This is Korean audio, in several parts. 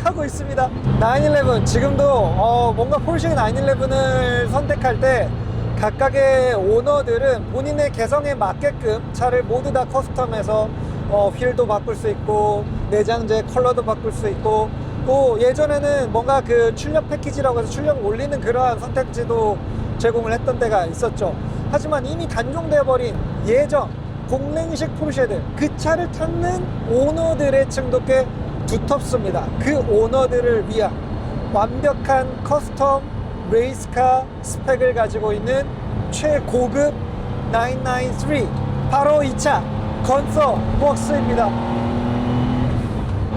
하고 있습니다. 911 지금도 뭔가 포르쉐 911을 선택할 때 각각의 오너들은 본인의 개성에 맞게끔 차를 모두 다 커스텀해서 휠도 바꿀 수 있고 내장재 컬러도 바꿀 수 있고, 또 예전에는 뭔가 그 출력 패키지라고 해서 출력 올리는 그러한 선택지도 제공을 했던 때가 있었죠. 하지만 이미 단종되어 버린 예전 공랭식 포르쉐들, 그 차를 찾는 오너들의 층도 꽤 두텁습니다. 그 오너들을 위한 완벽한 커스텀 레이스카 스펙을 가지고 있는 최고급 993, 바로 이 차 건서 웍스입니다.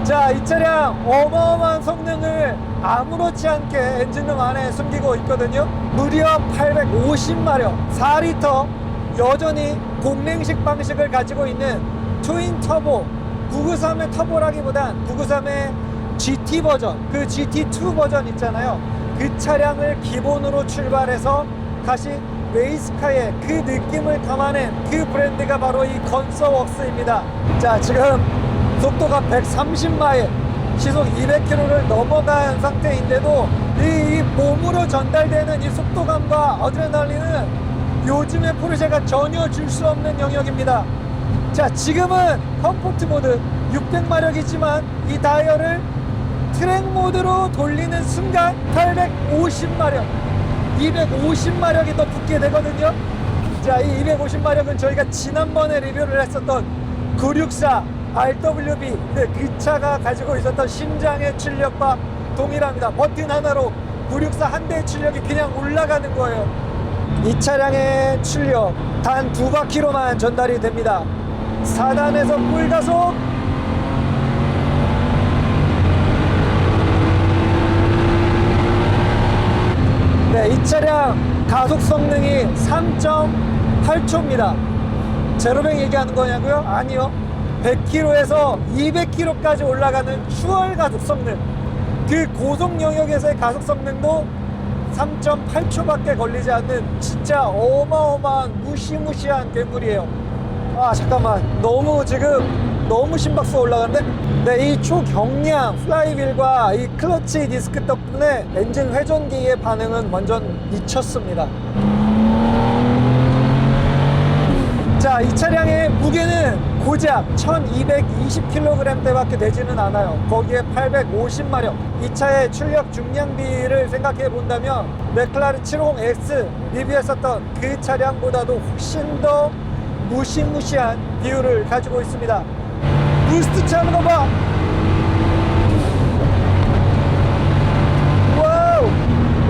자, 이 차량 어마어마한 성능을 아무렇지 않게 엔진룸 안에 숨기고 있거든요. 무려 850마력, 4리터, 여전히 공랭식 방식을 가지고 있는 트윈 터보, 993의 터보라기보단 993의 GT 버전, 그 GT2 버전 있잖아요. 그 차량을 기본으로 출발해서 다시 레이스카의 그 느낌을 담아낸 그 브랜드가 바로 이 건서웍스입니다. 자, 지금 속도가 130마일, 시속 200km를 넘어간 상태인데도 이 몸으로 전달되는 이 속도감과 어드레날린은 요즘의 포르쉐가 전혀 줄 수 없는 영역입니다. 자, 지금은 컴포트 모드 600마력이지만 이 다이얼을 트랙 모드로 돌리는 순간 850마력, 250마력이 더 붙게 되거든요. 자, 이 250마력은 저희가 지난번에 리뷰를 했었던 964 RWB, 그 차가 가지고 있었던 심장의 출력과 동일합니다. 버튼 하나로 964 한 대의 출력이 그냥 올라가는 거예요. 이 차량의 출력 단 2바퀴로만 전달이 됩니다. 4단에서 꿀가속, 네, 이 차량 가속 성능이 3.8초입니다. 제로백 얘기하는 거냐고요? 아니요. 100km에서 200km까지 올라가는 추월 가속 성능, 그 고속 영역에서의 가속 성능도 3.8초밖에 걸리지 않는 진짜 어마어마한 무시무시한 괴물이에요. 아, 잠깐만, 너무 심박수가 올라가는데? 네, 이 초경량 플라이휠과 이 클러치 디스크 덕분에 엔진 회전기의 반응은 완전 미쳤습니다. 자, 이 차량의 무게는 고작 1220kg대밖에 되지는 않아요. 거기에 850마력, 이 차의 출력 중량비를 생각해 본다면 맥클라렌 750X 리뷰했었던 그 차량보다도 훨씬 더 무시무시한 비율을 가지고 있습니다. 부스트 차는 거 봐! 와우!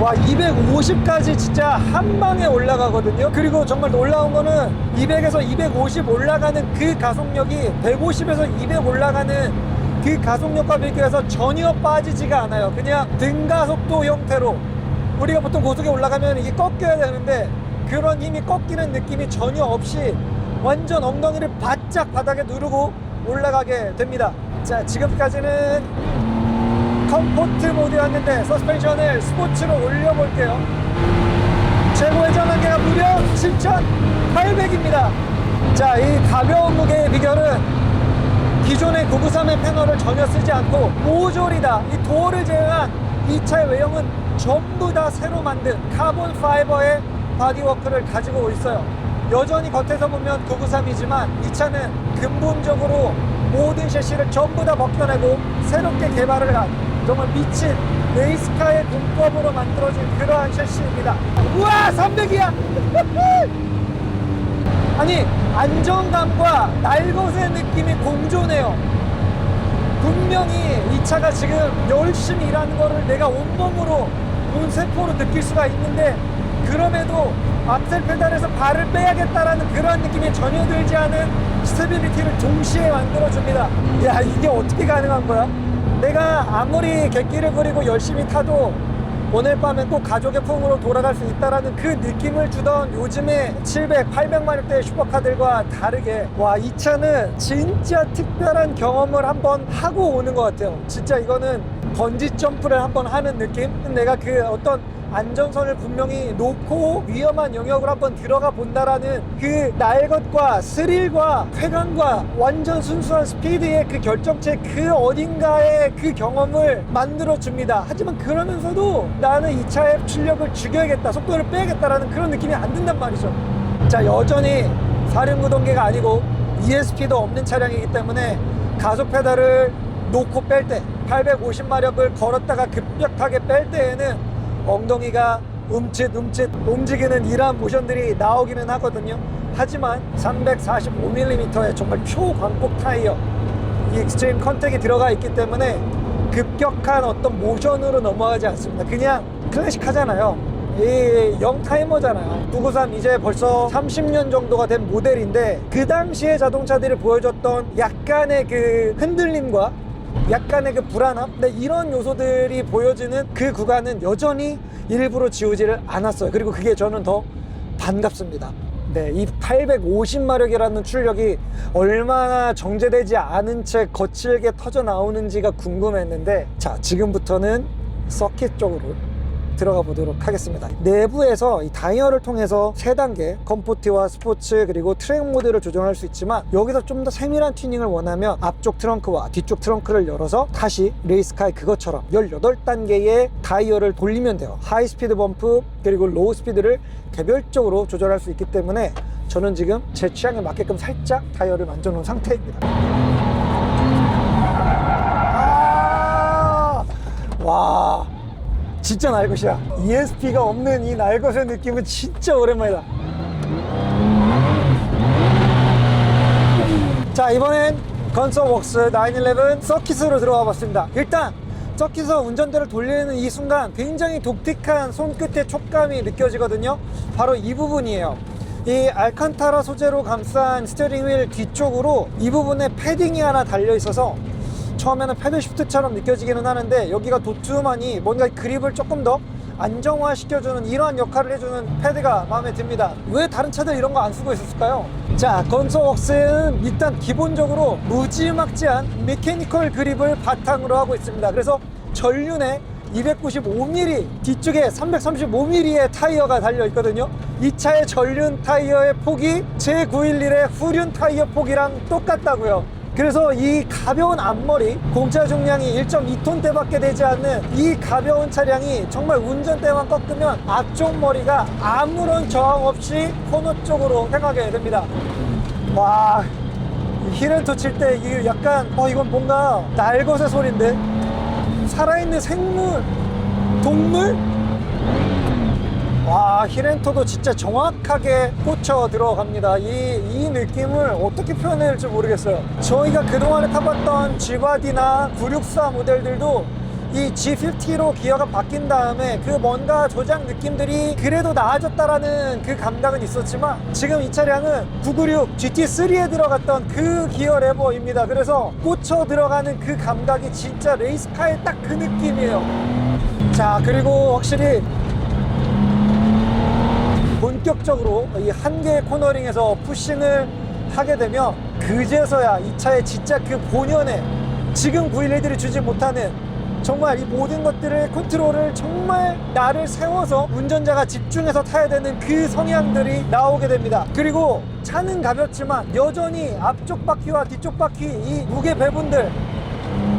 와, 250까지 진짜 한 방에 올라가거든요. 그리고 정말 놀라운 거는 200에서 250 올라가는 그 가속력이 150에서 200 올라가는 그 가속력과 비교해서 전혀 빠지지가 않아요. 그냥 등가속도 형태로, 우리가 보통 고속에 올라가면 이게 꺾여야 되는데 그런 힘이 꺾이는 느낌이 전혀 없이 완전 엉덩이를 바짝 바닥에 누르고 올라가게 됩니다. 자, 지금까지는 컴포트 모드였는데 서스펜션을 스포츠로 올려볼게요. 최고의 전환계가 무려 7,800입니다. 자, 이 가벼운 무게의 비결은 기존의 993의 패널을 전혀 쓰지 않고 모조리다, 이 도어를 제외한 이 차의 외형은 전부 다 새로 만든 카본 파이버의 바디워크를 가지고 있어요. 여전히 겉에서 보면 993이지만 이 차는 근본적으로 모든 셰시를 전부 다 벗겨내고 새롭게 개발을 한 정말 미친 레이스카의 공법으로 만들어진 그러한 셰시입니다. 우와, 300이야! 아니, 안정감과 날것의 느낌이 공존해요. 분명히 이 차가 지금 열심히 일하는 거를 내가 온몸으로, 온세포로 느낄 수가 있는데 그럼에도 앞셀 페달에서 발을 빼야겠다라는 그런 느낌이 전혀 들지 않은 스테빌리티를 동시에 만들어줍니다. 야, 이게 어떻게 가능한 거야? 내가 아무리 객기를 부리고 열심히 타도 오늘 밤엔 꼭 가족의 품으로 돌아갈 수 있다라는 그 느낌을 주던 요즘의 700, 800마력대의 슈퍼카들과 다르게, 와, 이 차는 진짜 특별한 경험을 한번 하고 오는 것 같아요. 진짜 이거는 번지 점프를 한번 하는 느낌? 내가 그 어떤 안전선을 분명히 놓고 위험한 영역을 한번 들어가 본다라는 그 날것과 스릴과 쾌감과 완전 순수한 스피드의 그 결정체 그 어딘가의 그 경험을 만들어줍니다. 하지만 그러면서도 나는 이 차의 출력을 죽여야겠다, 속도를 빼야겠다라는 그런 느낌이 안 든단 말이죠. 자, 여전히 4륜구동계가 아니고 ESP도 없는 차량이기 때문에 가속 페달을 놓고 뺄 때 850마력을 걸었다가 급격하게 뺄 때에는 엉덩이가 움찔움찔 움직이는 이러한 모션들이 나오기는 하거든요. 하지만 345mm의 정말 초광폭 타이어, 이 익스트림 컨택이 들어가 있기 때문에 급격한 어떤 모션으로 넘어가지 않습니다. 그냥 클래식하잖아요. 이 영타이머잖아요. 993 이제 벌써 30년 정도가 된 모델인데 그 당시에 자동차들이 보여줬던 약간의 그 흔들림과 약간의 그 불안함, 근데 이런 요소들이 보여지는 그 구간은 여전히 일부러 지우지를 않았어요. 그리고 그게 저는 더 반갑습니다. 네, 이 850마력이라는 출력이 얼마나 정제되지 않은 채 거칠게 터져 나오는지가 궁금했는데, 자, 지금부터는 서킷 쪽으로 들어가 보도록 하겠습니다. 내부에서 이 다이얼을 통해서 3단계 컴포트와 스포츠 그리고 트랙 모드를 조정할 수 있지만, 여기서 좀 더 세밀한 튜닝을 원하면 앞쪽 트렁크와 뒤쪽 트렁크를 열어서 다시 레이스카의 그것처럼 18단계의 다이얼을 돌리면 돼요. 하이 스피드 범프 그리고 로우 스피드를 개별적으로 조절할 수 있기 때문에 저는 지금 제 취향에 맞게끔 살짝 다이얼을 만져 놓은 상태입니다. 와, 진짜 날것이야. ESP가 없는 이 날것의 느낌은 진짜 오랜만이다. 자, 이번엔 건서웍스 911 서킷으로 들어와 봤습니다. 일단 서킷에서 운전대를 돌리는 이 순간 굉장히 독특한 손끝의 촉감이 느껴지거든요. 바로 이 부분이에요. 이 알칸타라 소재로 감싼 스티어링 휠 뒤쪽으로 이 부분에 패딩이 하나 달려 있어서 처음에는 패들 시프트처럼 느껴지기는 하는데, 여기가 도톰하니 뭔가 그립을 조금 더 안정화 시켜주는 이러한 역할을 해주는 패드가 마음에 듭니다. 왜 다른 차들 이런 거 안 쓰고 있었을까요? 자, 건서웍스는 일단 기본적으로 무지막지한 메케니컬 그립을 바탕으로 하고 있습니다. 그래서 전륜에 295mm, 뒤쪽에 335mm의 타이어가 달려 있거든요. 이 차의 전륜 타이어의 폭이 제 911의 후륜 타이어 폭이랑 똑같다고요. 그래서 이 가벼운 앞머리, 공차 중량이 1.2톤대밖에 되지 않는 이 가벼운 차량이 정말 운전대만 꺾으면 앞쪽 머리가 아무런 저항 없이 코너 쪽으로 향하게 됩니다. 와, 힐앤토 칠 때 이게 약간 이건 뭔가 날것의 소리인데, 살아있는 생물, 동물? 와, 힐앤토도 진짜 정확하게 꽂혀 들어갑니다. 이 느낌을 어떻게 표현해야 할지 모르겠어요. 저희가 그동안에 타봤던 G바디나 964 모델들도 이 G50로 기어가 바뀐 다음에 그 뭔가 조작 느낌들이 그래도 나아졌다라는 그 감각은 있었지만, 지금 이 차량은 996 GT3에 들어갔던 그 기어 레버입니다. 그래서 꽂혀 들어가는 그 감각이 진짜 레이스카의 딱 그 느낌이에요. 자, 그리고 확실히 본격적으로 이 한 개의 코너링에서 푸싱을 하게 되면 그제서야 이 차의 진짜 그 본연의, 지금 911들이 주지 못하는 정말 이 모든 것들을 컨트롤을 정말 나를 세워서 운전자가 집중해서 타야 되는 그 성향들이 나오게 됩니다. 그리고 차는 가볍지만 여전히 앞쪽 바퀴와 뒤쪽 바퀴 이 무게 배분들,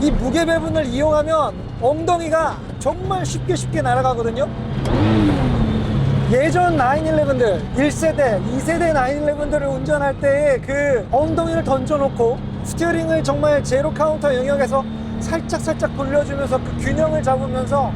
이 무게 배분을 이용하면 엉덩이가 정말 쉽게 날아가거든요. 예전 911들, 1세대, 2세대 911들을 운전할 때의 그 엉덩이를 던져놓고 스티어링을 정말 제로 카운터 영역에서 살짝 돌려주면서 그 균형을 잡으면서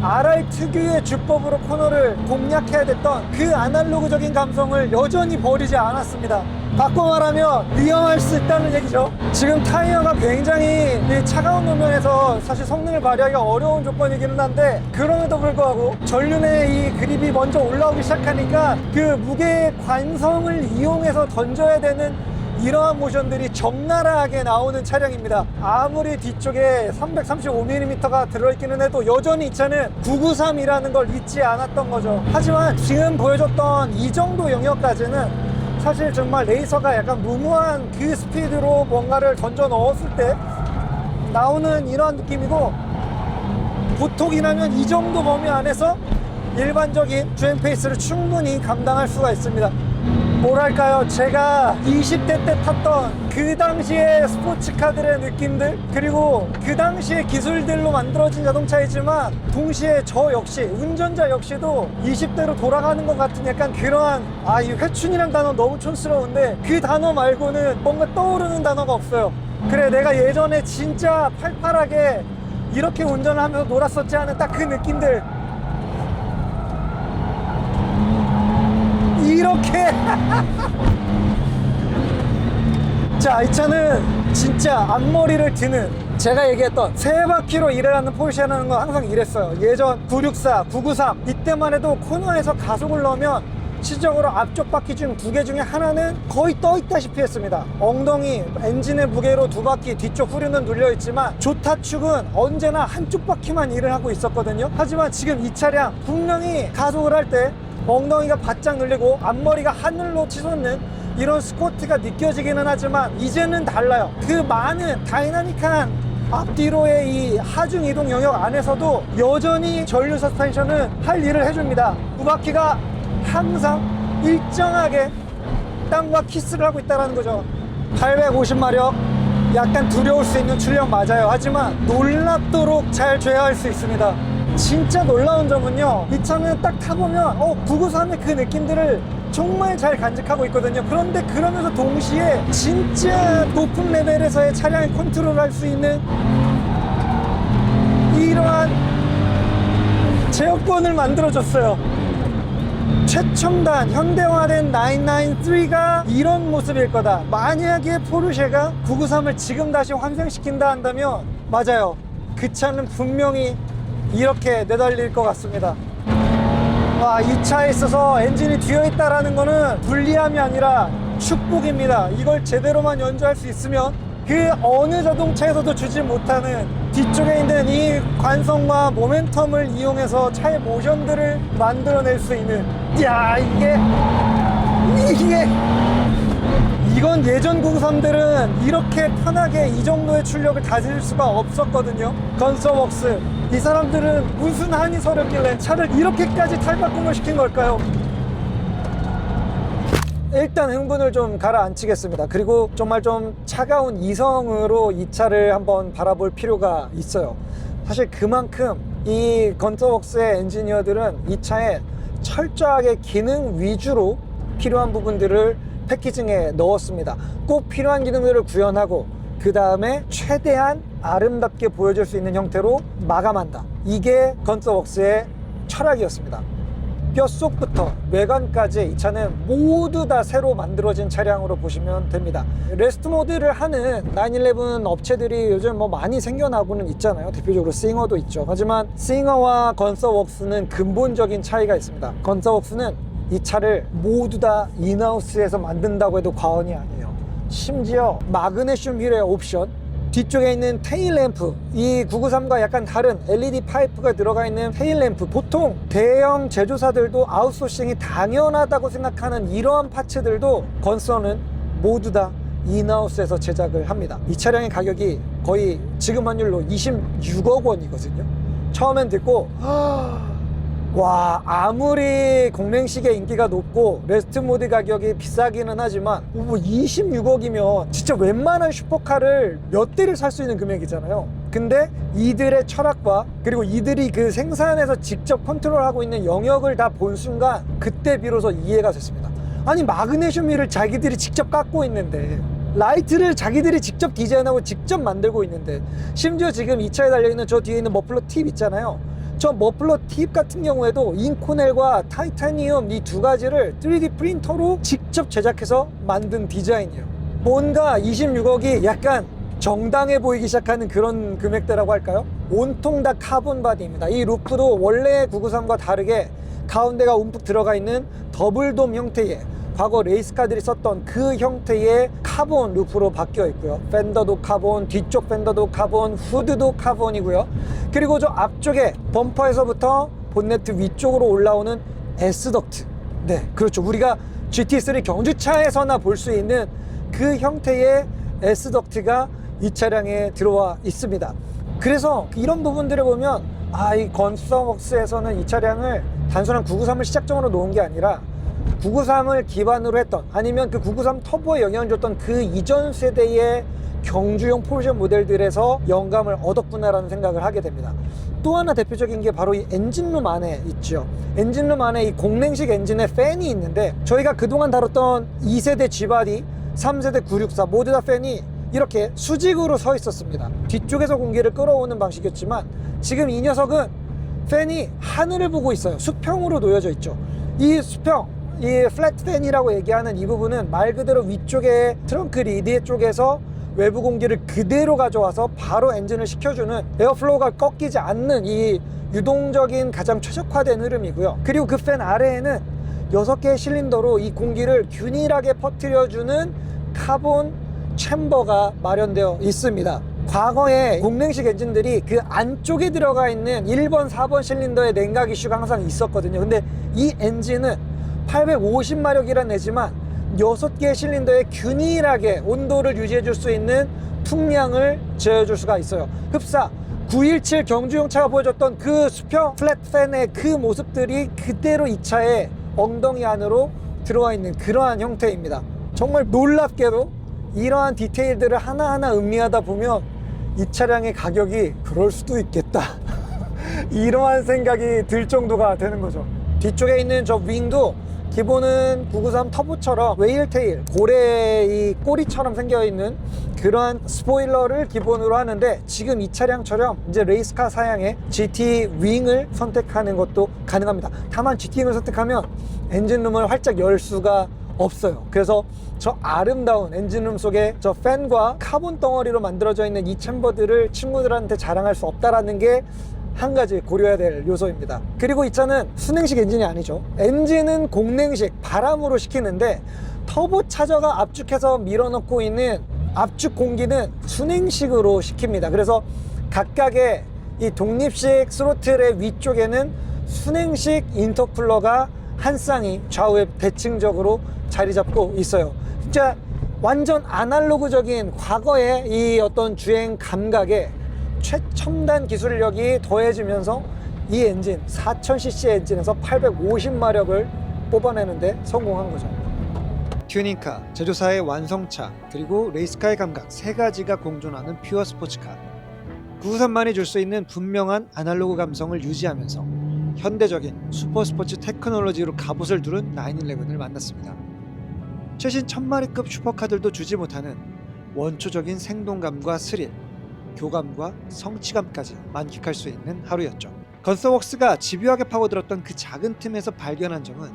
RR 특유의 주법으로 코너를 공략해야 됐던 그 아날로그적인 감성을 여전히 버리지 않았습니다. 바꿔 말하면 위험할 수 있다는 얘기죠. 지금 타이어가 굉장히 차가운路면에서 사실 성능을 발휘하기가 어려운 조건이기는 한데, 그럼에도 불구하고 전륜의 이 그립이 먼저 올라오기 시작하니까 그 무게의 관성을 이용해서 던져야 되는 이러한 모션들이 적나라하게 나오는 차량입니다. 아무리 뒤쪽에 335mm가 들어있기는 해도 여전히 이 차는 993이라는 걸 잊지 않았던 거죠. 하지만 지금 보여줬던 이 정도 영역까지는 사실 정말 레이서가 약간 무모한 그 스피드로 뭔가를 던져 넣었을 때 나오는 이러한 느낌이고, 보통이라면 이 정도 범위 안에서 일반적인 주행 페이스를 충분히 감당할 수가 있습니다. 뭐랄까요, 제가 20대 때 탔던 그 당시의 스포츠카들의 느낌들, 그리고 그 당시의 기술들로 만들어진 자동차이지만 동시에 저 역시, 운전자 역시도 20대로 돌아가는 것 같은 약간 그러한, 이 회춘이란 단어 너무 촌스러운데 그 단어 말고는 뭔가 떠오르는 단어가 없어요. 그래, 내가 예전에 진짜 팔팔하게 이렇게 운전을 하면서 놀았었지 하는 딱 그 느낌들. 이렇게 자, 이 차는 진짜 앞머리를 드는, 제가 얘기했던 세 바퀴로 일하는 포르쉐라는 건 항상 이랬어요. 예전 964, 993 이때만 해도 코너에서 가속을 넣으면 실질적으로 앞쪽 바퀴 중 두 개 중에 하나는 거의 떠 있다시피 했습니다. 엉덩이, 엔진의 무게로 두 바퀴, 뒤쪽 후륜은 눌려 있지만 조타축은 언제나 한쪽 바퀴만 일을 하고 있었거든요. 하지만 지금 이 차량 분명히 가속을 할 때 엉덩이가 바짝 눌리고 앞머리가 하늘로 치솟는 이런 스쿼트가 느껴지기는 하지만 이제는 달라요. 그 많은 다이나믹한 앞뒤로의 이 하중 이동 영역 안에서도 여전히 전류 서스펜션은 할 일을 해줍니다. 두 바퀴가 항상 일정하게 땅과 키스를 하고 있다는 거죠. 850마력, 약간 두려울 수 있는 출력 맞아요. 하지만 놀랍도록 잘 제어할 수 있습니다. 진짜 놀라운 점은요, 이 차는 딱 타보면 993의 그 느낌들을 정말 잘 간직하고 있거든요. 그런데 그러면서 동시에 진짜 높은 레벨에서의 차량을 컨트롤 할 수 있는 이러한 제어권을 만들어줬어요. 최첨단 현대화된 993가 이런 모습일 거다. 만약에 포르쉐가 993을 지금 다시 환생시킨다 한다면 맞아요, 그 차는 분명히 이렇게 내달릴 것 같습니다. 이 차에 있어서 엔진이 뒤어있다는 거는 불리함이 아니라 축복입니다. 이걸 제대로만 연주할 수 있으면 그 어느 자동차에서도 주지 못하는 뒤쪽에 있는 이 관성과 모멘텀을 이용해서 차의 모션들을 만들어낼 수 있는, 이야, 이건 예전 993들은 이렇게 편하게 이 정도의 출력을 가질 수가 없었거든요. 건서웍스, 이 사람들은 무슨 한이 서렸길래 차를 이렇게까지 탈바꿈을 시킨 걸까요? 일단 흥분을 좀 가라앉히겠습니다. 그리고 정말 좀 차가운 이성으로 이 차를 한번 바라볼 필요가 있어요. 사실 그만큼 이 건서웍스의 엔지니어들은 이 차에 철저하게 기능 위주로 필요한 부분들을 패키징에 넣었습니다. 꼭 필요한 기능들을 구현하고 그 다음에 최대한 아름답게 보여줄 수 있는 형태로 마감한다. 이게 건서웍스의 철학이었습니다. 뼛속부터 외관까지 이 차는 모두 다 새로 만들어진 차량으로 보시면 됩니다. 레스트 모드를 하는 911 업체들이 요즘 많이 생겨나고는 있잖아요. 대표적으로 싱어도 있죠. 하지만 싱어와 건서웍스는 근본적인 차이가 있습니다. 건서웍스는 이 차를 모두 다 인하우스에서 만든다고 해도 과언이 아니에요. 심지어 마그네슘 휠의 옵션, 뒤쪽에 있는 테일램프, 이 993과 약간 다른 LED 파이프가 들어가 있는 테일램프, 보통 대형 제조사들도 아웃소싱이 당연하다고 생각하는 이러한 파츠들도 건서는 모두 다 인하우스에서 제작을 합니다. 이 차량의 가격이 거의 지금 환율로 26억 원이거든요. 처음엔 듣고 와, 아무리 공랭식의 인기가 높고 레스트 모드 가격이 비싸기는 하지만 26억이면 진짜 웬만한 슈퍼카를 몇 대를 살 수 있는 금액이잖아요. 근데 이들의 철학과 그리고 이들이 그 생산에서 직접 컨트롤하고 있는 영역을 다 본 순간 그때 비로소 이해가 됐습니다. 아니, 마그네슘 휠을 자기들이 직접 깎고 있는데, 라이트를 자기들이 직접 디자인하고 직접 만들고 있는데, 심지어 지금 이 차에 달려있는 저 뒤에 있는 머플러 팁 있잖아요. 저 머플러 팁 같은 경우에도 인코넬과 타이타니움 이 두 가지를 3D 프린터로 직접 제작해서 만든 디자인이에요. 뭔가 26억이 약간 정당해 보이기 시작하는 그런 금액대라고 할까요? 온통 다 카본 바디입니다. 이 루프도 원래 993과 다르게 가운데가 움푹 들어가 있는 더블돔 형태의, 과거 레이스카들이 썼던 그 형태의 카본 루프로 바뀌어 있고요. 펜더도 카본, 뒤쪽 펜더도 카본, 후드도 카본이고요. 그리고 저 앞쪽에 범퍼에서부터 본네트 위쪽으로 올라오는 S덕트, 네, 그렇죠. 우리가 GT3 경주차에서나 볼 수 있는 그 형태의 S덕트가 이 차량에 들어와 있습니다. 그래서 이런 부분들을 보면 이 건스터웍스에서는 이 차량을 단순한 993을 시작점으로 놓은 게 아니라 993을 기반으로 했던, 아니면 그 993 터보에 영향을 줬던 그 이전 세대의 경주용 포르쉐 모델들에서 영감을 얻었구나라는 생각을 하게 됩니다. 또 하나 대표적인 게 바로 이 엔진룸 안에 있죠. 엔진룸 안에 이 공랭식 엔진의 팬이 있는데, 저희가 그동안 다뤘던 2세대 G바디, 3세대 964 모두 다 팬이 이렇게 수직으로 서 있었습니다. 뒤쪽에서 공기를 끌어오는 방식이었지만, 지금 이 녀석은 팬이 하늘을 보고 있어요. 수평으로 놓여져 있죠. 이 수평, 이 플랫 팬이라고 얘기하는 이 부분은 말 그대로 위쪽에 트렁크 리드 쪽에서 외부 공기를 그대로 가져와서 바로 엔진을 식혀주는, 에어플로우가 꺾이지 않는 이 유동적인 가장 최적화된 흐름이고요. 그리고 그 팬 아래에는 6개의 실린더로 이 공기를 균일하게 퍼뜨려주는 카본 챔버가 마련되어 있습니다. 과거에 공랭식 엔진들이 그 안쪽에 들어가 있는 1번, 4번 실린더의 냉각 이슈가 항상 있었거든요. 근데 이 엔진은 850마력이란 내지만 6개의 실린더에 균일하게 온도를 유지해 줄 수 있는 풍량을 제어해 줄 수가 있어요. 흡사 917 경주용차가 보여줬던 그 수평 플랫 팬의 그 모습들이 그대로 이 차의 엉덩이 안으로 들어와 있는 그러한 형태입니다. 정말 놀랍게도 이러한 디테일들을 하나하나 음미하다 보면 이 차량의 가격이 그럴 수도 있겠다 이러한 생각이 들 정도가 되는 거죠. 뒤쪽에 있는 저 윙도 기본은 993 터보처럼 웨일테일, 고래의 꼬리처럼 생겨있는 그러한 스포일러를 기본으로 하는데, 지금 이 차량처럼 이제 레이스카 사양의 GT 윙을 선택하는 것도 가능합니다. 다만 GT 윙을 선택하면 엔진룸을 활짝 열 수가 없어요. 그래서 저 아름다운 엔진룸 속에 저 팬과 카본 덩어리로 만들어져 있는 이 챔버들을 친구들한테 자랑할 수 없다라는 게 한 가지 고려해야 될 요소입니다. 그리고 이 차는 순행식 엔진이 아니죠. 엔진은 공냉식, 바람으로 식히는데 터보 차저가 압축해서 밀어넣고 있는 압축 공기는 순행식으로 식힙니다. 그래서 각각의 이 독립식 스로틀의 위쪽에는 순행식 인터쿨러가 한 쌍이 좌우에 대칭적으로 자리 잡고 있어요. 진짜 완전 아날로그적인 과거의 이 어떤 주행 감각에 최첨단 기술력이 더해지면서 이 엔진 4000cc 엔진에서 850마력을 뽑아내는데 성공한 거죠. 튜닝카, 제조사의 완성차, 그리고 레이스카의 감각 세 가지가 공존하는 퓨어 스포츠카. 993만이 줄 수 있는 분명한 아날로그 감성을 유지하면서 현대적인 슈퍼스포츠 테크놀로지로 갑옷을 두른 911을 만났습니다. 최신 1000마리급 슈퍼카들도 주지 못하는 원초적인 생동감과 스릴, 교감과 성취감까지 만끽할 수 있는 하루였죠. 건스터웍스가 집요하게 파고들었던 그 작은 틈에서 발견한 점은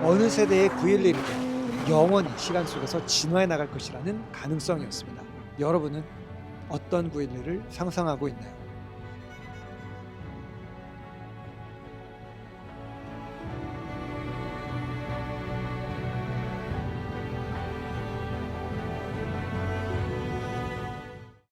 어느 세대의 911이 영원히 시간 속에서 진화해 나갈 것이라는 가능성이었습니다. 여러분은 어떤 911을 상상하고 있나요?